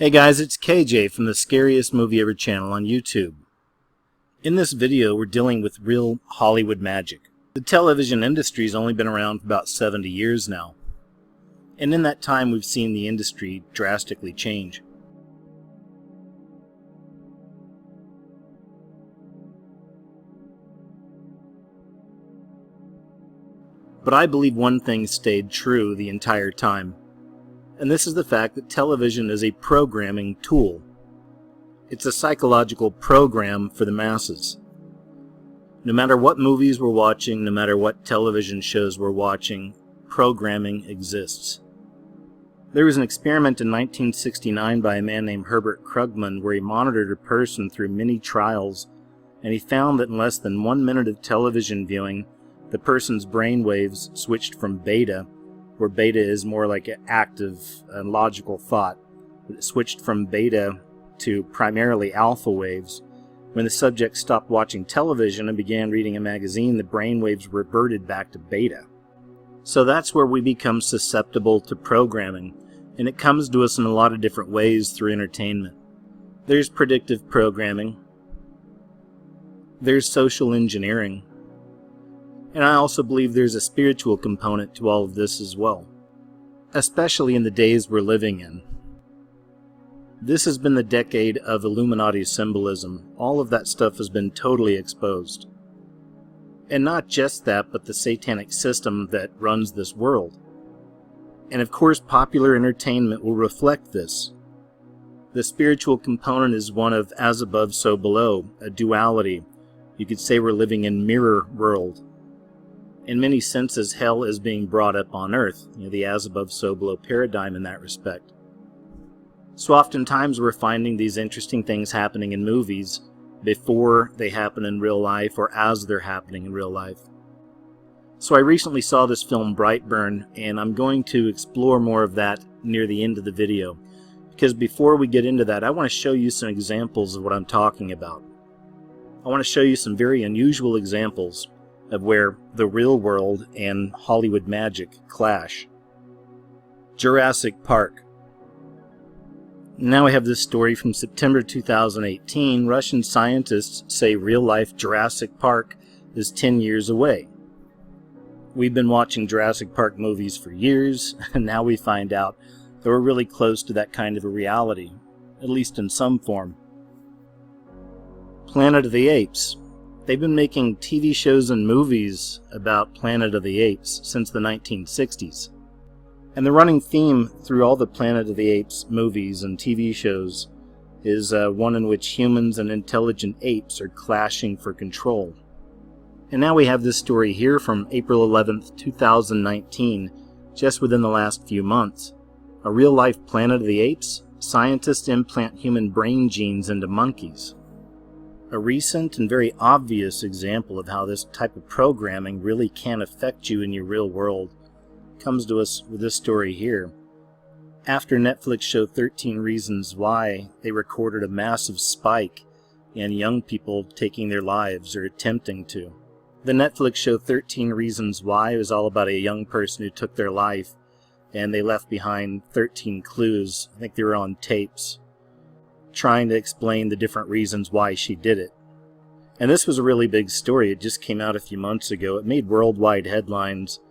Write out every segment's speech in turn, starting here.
Hey guys, it's KJ from the Scariest Movie Ever channel on YouTube. In this video, we're dealing with real Hollywood magic. The television industry's only been around for about 70 years now. And in that time, we've seen the industry drastically change. But I believe one thing stayed true the entire time. And this is the fact that television is a programming tool. It's a psychological program for the masses. No matter what movies we're watching, no matter what television shows we're watching, programming exists. There was an experiment in 1969 by a man named Herbert Krugman where he monitored a person through many trials, and he found that in less than 1 minute of television viewing, the person's brain waves switched from beta, where beta is more like an active and logical thought. It switched from beta to primarily alpha waves. When the subject stopped watching television and began reading a magazine, the brain waves reverted back to beta. So that's where we become susceptible to programming, and it comes to us in a lot of different ways through entertainment. There's predictive programming. There's social engineering. And I also believe there's a spiritual component to all of this as well, especially in the days we're living in. This has been the decade of Illuminati symbolism. All of that stuff has been totally exposed. And not just that, but the satanic system that runs this world. And of course, popular entertainment will reflect this. The spiritual component is one of as above, so below, a duality. You could say we're living in mirror world. In many senses, hell is being brought up on earth, the as above, so below paradigm in that respect. So oftentimes we're finding these interesting things happening in movies before they happen in real life or as they're happening in real life. So I recently saw this film Brightburn, and I'm going to explore more of that near the end of the video. Because before we get into that, I want to show you some examples of what I'm talking about. I want to show you some very unusual examples of where the real world and Hollywood magic clash. Jurassic Park. Now I have this story from September 2018. Russian scientists say real-life Jurassic Park is 10 years away. We've been watching Jurassic Park movies for years, and now we find out that we're really close to that kind of a reality, at least in some form. Planet of the Apes. They've been making TV shows and movies about Planet of the Apes since the 1960s. And the running theme through all the Planet of the Apes movies and TV shows is one in which humans and intelligent apes are clashing for control. And now we have this story here from April 11th, 2019, just within the last few months. A real-life Planet of the Apes? Scientists implant human brain genes into monkeys. A recent and very obvious example of how this type of programming really can affect you in your real world comes to us with this story here. After Netflix show 13 Reasons Why, they recorded a massive spike in young people taking their lives or attempting to. The Netflix show 13 Reasons Why was all about a young person who took their life, and they left behind 13 clues. I think they were on tapes, trying to explain the different reasons why she did it. And this was a really big story. It just came out a few months ago. It made worldwide headlines.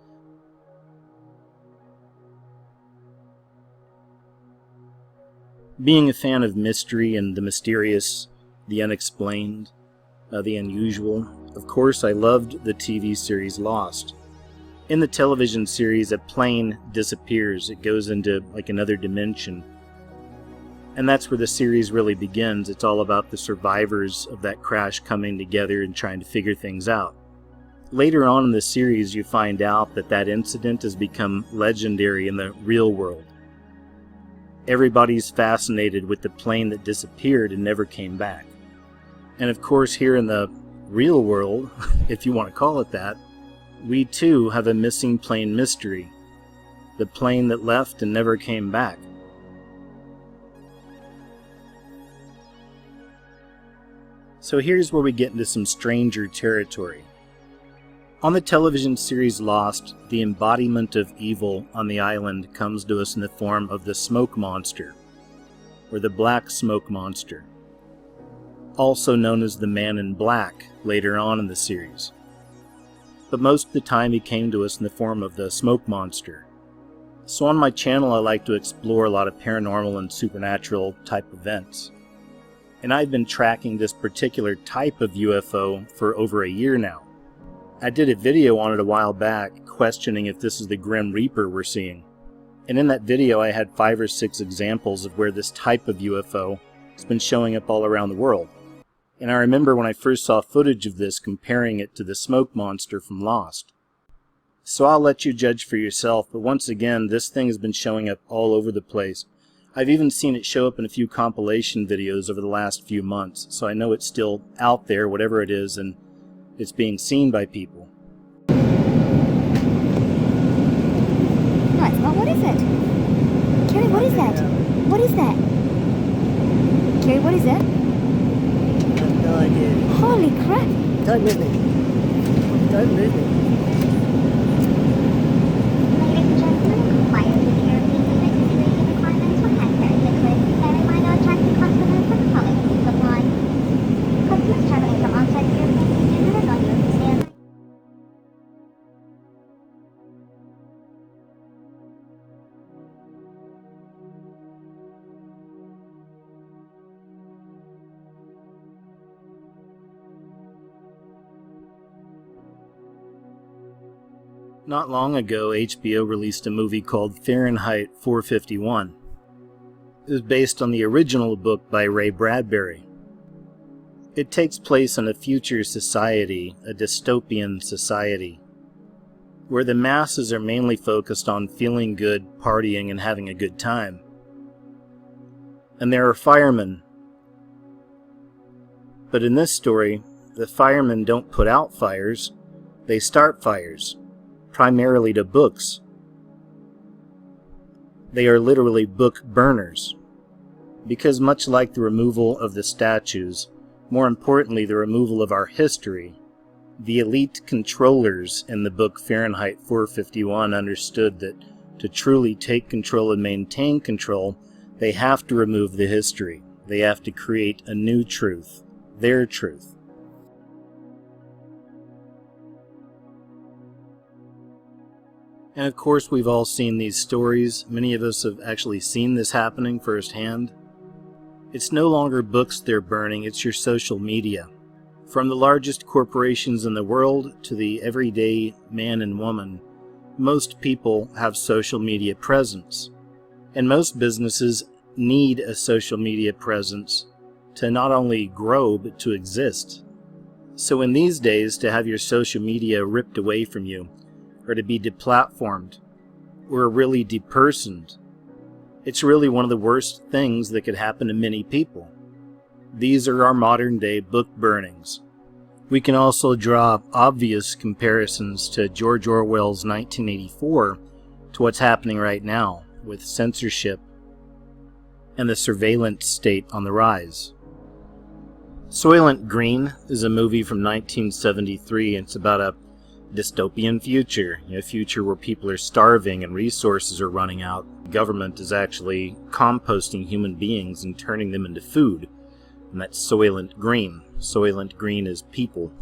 Being a fan of mystery and the mysterious, the unexplained, the unusual, of course I loved the TV series Lost. In the television series, a plane disappears. It goes into like another dimension. And that's where the series really begins. It's all about the survivors of that crash coming together and trying to figure things out. Later on in the series, you find out that that incident has become legendary in the real world. Everybody's fascinated with the plane that disappeared and never came back. And of course, here in the real world, if you want to call it that, we too have a missing plane mystery. The plane that left and never came back. So here's where we get into some stranger territory. On the television series Lost, the embodiment of evil on the island comes to us in the form of the smoke monster. or the Black Smoke Monster, also known as the Man in Black later on in the series. But most of the time he came to us in the form of the Smoke Monster. So on my channel I like to explore a lot of paranormal and supernatural type events. And I've been tracking this particular type of UFO for over a year now. I did a video on it a while back questioning if this is the Grim Reaper we're seeing. And in that video I had 5 or 6 examples of where this type of UFO has been showing up all around the world. And I remember when I first saw footage of this comparing it to the Smoke Monster from Lost. So I'll let you judge for yourself, but once again, this thing has been showing up all over the place. I've even seen it show up in a few compilation videos over the last few months, so I know it's still out there, whatever it is, and it's being seen by people. No, it's not. What is it? Kerry, what is that? What is that? Kerry, what is it? I have no idea. Holy crap! Don't move me. Don't move me. Ladies and gentlemen, compliant with the European Unit security requirements for hand carry liquid, bear in mind our attractive customers for the following rules apply. Customers traveling from outside the European Union and non-European airlines. Not long ago, HBO released a movie called Fahrenheit 451. It was based on the original book by Ray Bradbury. It takes place in a future society, a dystopian society, where the masses are mainly focused on feeling good, partying, and having a good time. And there are firemen. But in this story, the firemen don't put out fires, they start fires. Primarily to books. They are literally book burners. Because much like the removal of the statues, more importantly the removal of our history, the elite controllers in the book Fahrenheit 451 understood that to truly take control and maintain control, they have to remove the history. They have to create a new truth, their truth. And of course we've all seen these stories. Many of us have actually seen this happening firsthand. It's no longer books they're burning, it's your social media. From the largest corporations in the world to the everyday man and woman, most people have social media presence. And most businesses need a social media presence to not only grow but to exist. So in these days, to have your social media ripped away from you, or to be deplatformed, or really depersoned, it's really one of the worst things that could happen to many people. These are our modern day book burnings. We can also draw obvious comparisons to George Orwell's 1984 to what's happening right now with censorship and the surveillance state on the rise. Soylent Green is a movie from 1973, and it's about a dystopian future, a future where people are starving and resources are running out. The government is actually composting human beings and turning them into food, and that's Soylent Green. Soylent Green is people.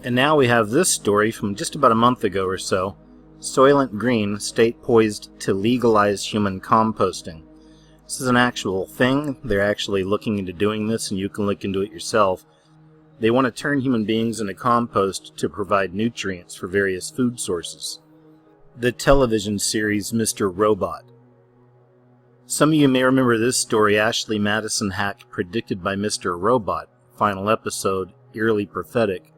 And now we have this story from just about a month ago or so. Soylent Green, state poised to legalize human composting. This is an actual thing. They're actually looking into doing this, and you can look into it yourself. They want to turn human beings into compost to provide nutrients for various food sources. The television series Mr. Robot. Some of you may remember this story, Ashley Madison hack predicted by Mr. Robot. Final episode, eerily prophetic.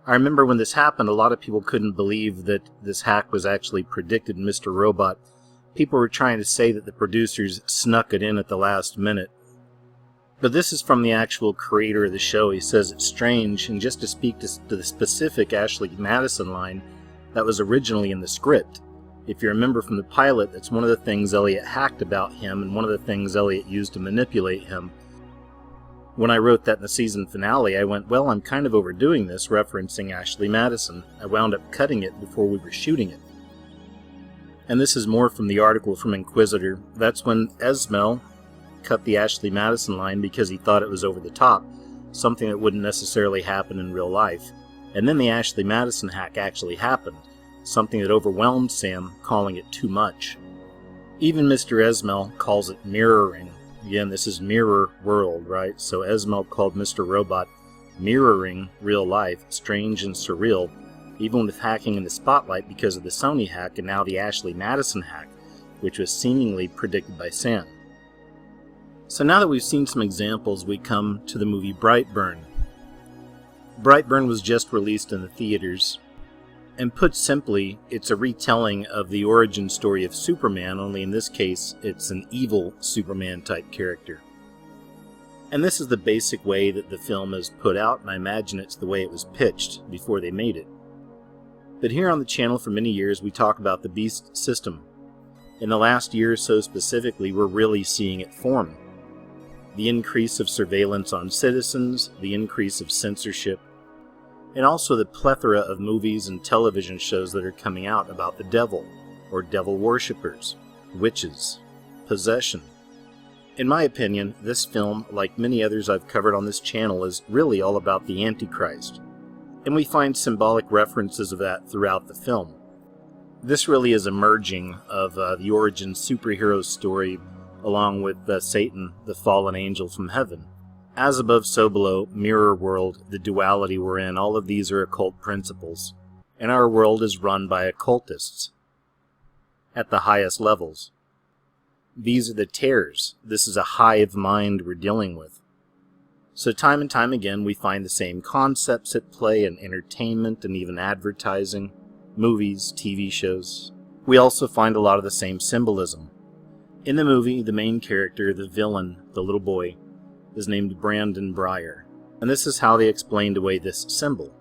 I remember when this happened, a lot of people couldn't believe that this hack was actually predicted in Mr. Robot. People were trying to say that the producers snuck it in at the last minute. But this is from the actual creator of the show. He says it's strange, and just to speak to the specific Ashley Madison line that was originally in the script. If you remember from the pilot, that's one of the things Elliot hacked about him, and one of the things Elliot used to manipulate him. When I wrote that in the season finale, I went, well, I'm kind of overdoing this, referencing Ashley Madison. I wound up cutting it before we were shooting it. And this is more from the article from Inquisitor. That's when Esmel cut the Ashley Madison line because he thought it was over the top, something that wouldn't necessarily happen in real life. And then the Ashley Madison hack actually happened, something that overwhelmed Sam, calling it too much. Even Mr. Esmel calls it mirroring. Again, this is mirror world, right? So Esmel called Mr. Robot mirroring real life, strange and surreal, even with hacking in the spotlight because of the Sony hack and now the Ashley Madison hack, which was seemingly predicted by Sam. So now that we've seen some examples, we come to the movie Brightburn. Brightburn was just released in the theaters, and put simply, it's a retelling of the origin story of Superman, only in this case, it's an evil Superman-type character. And this is the basic way that the film is put out, and I imagine it's the way it was pitched before they made it. But here on the channel for many years, we talk about the Beast system. In the last year or so specifically, we're really seeing it form. The increase of surveillance on citizens, the increase of censorship, and also the plethora of movies and television shows that are coming out about the devil, or devil worshippers, witches, possession. In my opinion, this film, like many others I've covered on this channel, is really all about the Antichrist, and we find symbolic references of that throughout the film. This really is a merging of the origin superhero story along with Satan, the fallen angel from heaven. As above, so below, mirror world, the duality we're in, all of these are occult principles. And our world is run by occultists at the highest levels. These are the tares. This is a hive mind we're dealing with. So time and time again, we find the same concepts at play in entertainment and even advertising, movies, TV shows. We also find a lot of the same symbolism. In the movie, the main character, the villain, the little boy, is named Brandon Breyer, and this is how they explained away this symbol.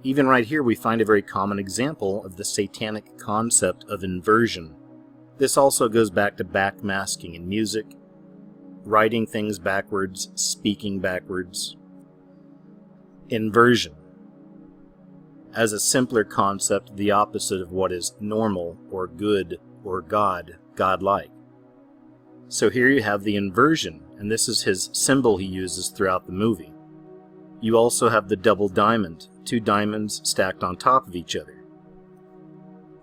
Even right here we find a very common example of the satanic concept of inversion. This also goes back to backmasking in music, writing things backwards, speaking backwards. Inversion. As a simpler concept, the opposite of what is normal or good or godlike. So here you have the inversion, and this is his symbol he uses throughout the movie. You also have the double diamond, two diamonds stacked on top of each other.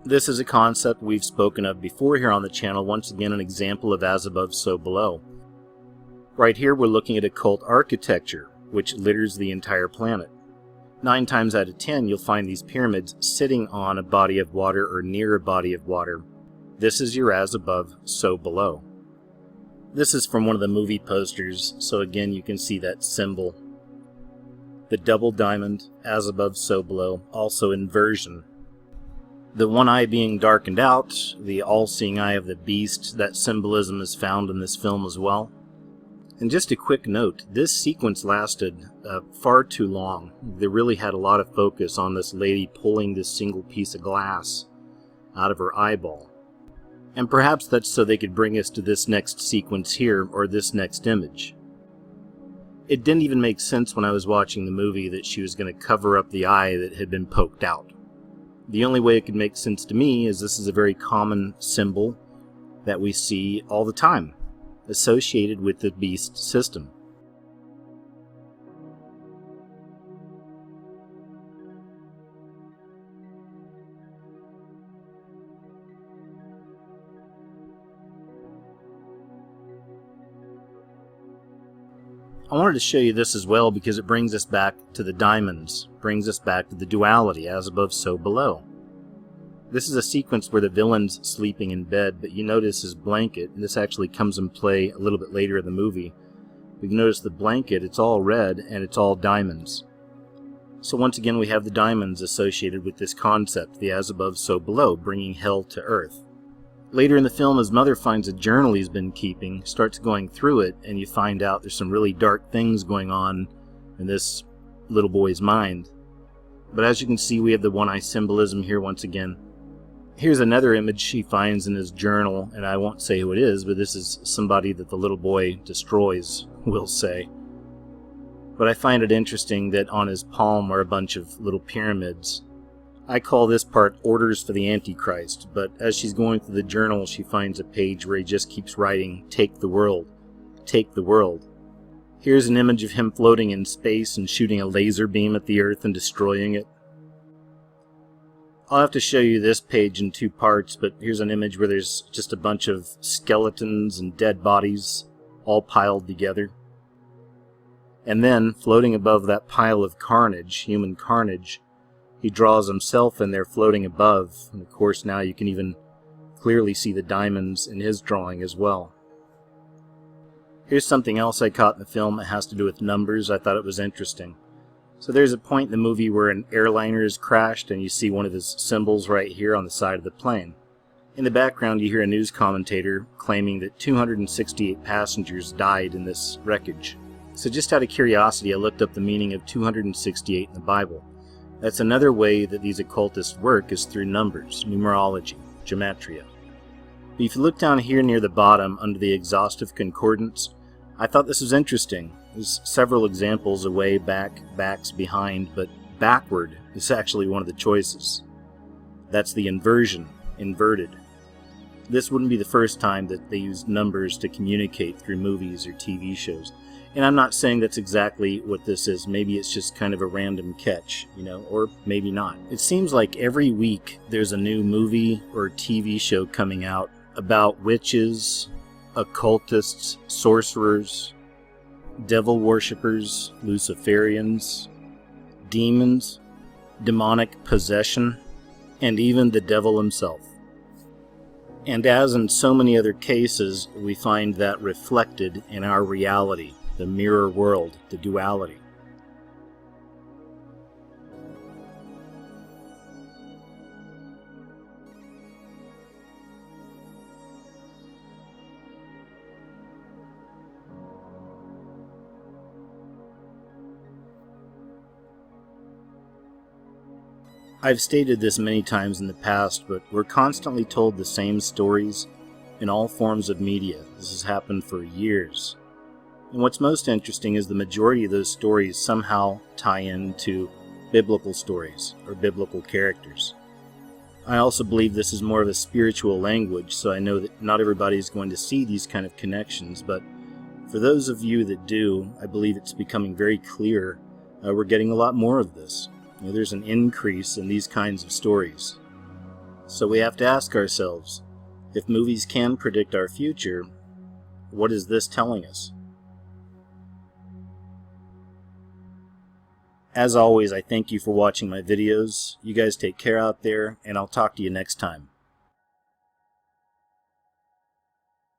This is a concept we've spoken of before here on the channel, once again an example of as above, so below. Right here we're looking at occult architecture, which litters the entire planet. 9 times out of 10 you'll find these pyramids sitting on a body of water or near a body of water. This is your as above, so below. This is from one of the movie posters, so again you can see that symbol. The double diamond, as above, so below, also inversion. The one eye being darkened out, the all-seeing eye of the beast, that symbolism is found in this film as well. And just a quick note, this sequence lasted far too long. They really had a lot of focus on this lady pulling this single piece of glass out of her eyeball. And perhaps that's so they could bring us to this next sequence here, or this next image. It didn't even make sense when I was watching the movie that she was going to cover up the eye that had been poked out. The only way it could make sense to me is this is a very common symbol that we see all the time, associated with the beast system. I wanted to show you this as well because it brings us back to the diamonds, brings us back to the duality, as above, so below. This is a sequence where the villain's sleeping in bed, but you notice his blanket, and this actually comes in play a little bit later in the movie. You can notice the blanket, it's all red, and it's all diamonds. So once again we have the diamonds associated with this concept, the as above, so below, bringing hell to earth. Later in the film, his mother finds a journal he's been keeping, starts going through it, and you find out there's some really dark things going on in this little boy's mind. But as you can see, we have the one-eye symbolism here once again. Here's another image she finds in his journal, and I won't say who it is, but this is somebody that the little boy destroys, we'll say. but I find it interesting that on his palm are a bunch of little pyramids. I call this part Orders for the Antichrist, but as she's going through the journal, she finds a page where he just keeps writing, "Take the world, take the world." Here's an image of him floating in space and shooting a laser beam at the Earth and destroying it. I'll have to show you this page in 2 parts, but here's an image where there's just a bunch of skeletons and dead bodies all piled together. And then, floating above that pile of carnage, human carnage, he draws himself in there floating above, and of course now you can even clearly see the diamonds in his drawing as well. Here's something else I caught in the film that has to do with numbers. I thought it was interesting. So there's a point in the movie where an airliner is crashed and you see one of his symbols right here on the side of the plane. In the background you hear a news commentator claiming that 268 passengers died in this wreckage. So just out of curiosity I looked up the meaning of 268 in the Bible. That's another way that these occultists work is through numbers, numerology, gematria. But if you look down here near the bottom under the exhaustive concordance, I thought this was interesting. There's several examples away, back, backs, behind, but backward is actually one of the choices. That's the inversion, inverted. This wouldn't be the first time that they used numbers to communicate through movies or TV shows. And I'm not saying that's exactly what this is. Maybe it's just kind of a random catch, or maybe not. It seems like every week there's a new movie or TV show coming out about witches, occultists, sorcerers, devil worshippers, Luciferians, demons, demonic possession, and even the devil himself. And as in so many other cases, we find that reflected in our reality, the mirror world, the duality. I've stated this many times in the past, but we're constantly told the same stories in all forms of media. This has happened for years. And what's most interesting is the majority of those stories somehow tie into biblical stories or biblical characters. I also believe this is more of a spiritual language, so I know that not everybody is going to see these kind of connections, but for those of you that do, I believe it's becoming very clear we're getting a lot more of this. There's an increase in these kinds of stories. So we have to ask ourselves, if movies can predict our future, what is this telling us? As always, I thank you for watching my videos. You guys take care out there, and I'll talk to you next time.